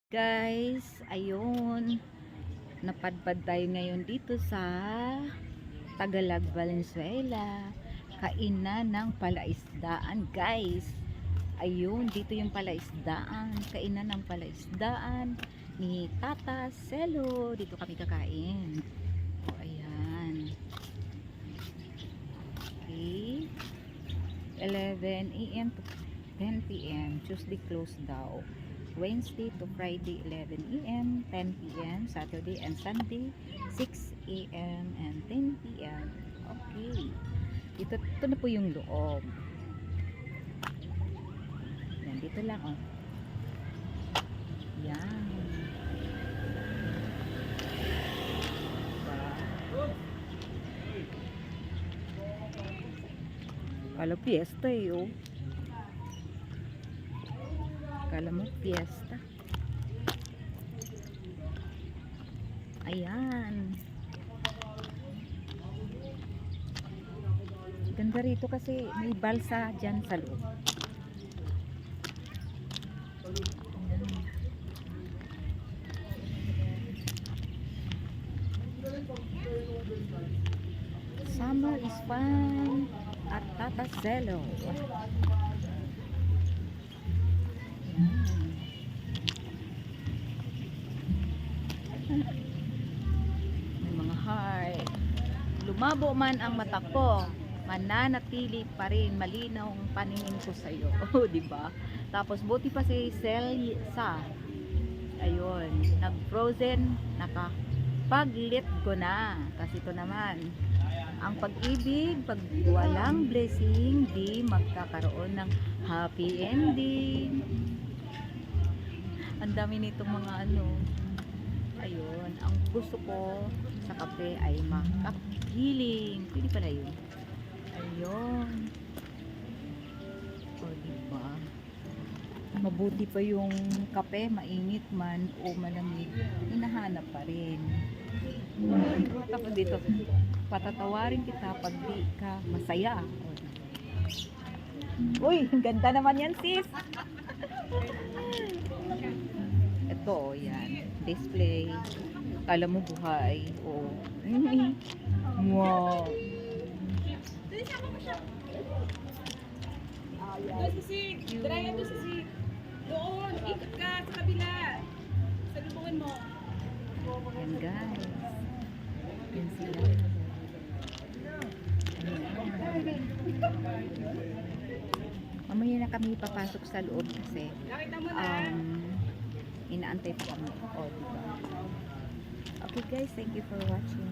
Guys, ayun, napadpad tayo ngayon dito sa Tagalog, Valenzuela. Kainan ng palaisdaan, guys. Ayun, dito yung palaisdaan. Kainan ng palaisdaan ni Tata Celo. Dito kami kakain. O, ayan. Okay. 11 a.m. to 10 p.m. Tuesday closed daw. Wednesday to Friday 11 a.m. 10 p.m. Saturday and Sunday 6 a.m. and 10 p.m. Okay. Ito na po yung loob. Yan, dito lang oh. Yan. Kala fiesta eh oh. Kala mo fiesta. Ayan. Ganda rito kasi may balsa dyan sa loob. Summer is fun at Tata Celo. May mga heart. Lumabo man ang mata ko, mananatili pa rin malinaw ang paningin ko sa iyo. Oh, di ba? Tapos buti pa si Celsa. Ayun, nag-frozen, nakapag-let go na. Kasi ito naman, ang pag-ibig, pag walang blessing, di magkakaroon ng happy ending. Ang dami nitong mga ano. Ayun, ang gusto ko sa kape ay makapiling. Pwede pala yun. Ayun. O, diba? Mabuti pa yung kape, mainit man o malamig. Hinahanap pa rin. Tapos dito, patatawarin kita pag di ka masaya. Uy, ang ganda naman yan, sis. Ito, oh, yan. Display. Kala mo buhay. Oh. Wow. Doon si Sig. Darayan doon si Sig. Doon. Ikot ka sa kabila. Salubungan mo. Yan, guys. Yan sila. Mamaya na kami papasok sa loob kasi Nakita mo na. inaantay pa kami. O, diba? Okay guys, thank you for watching.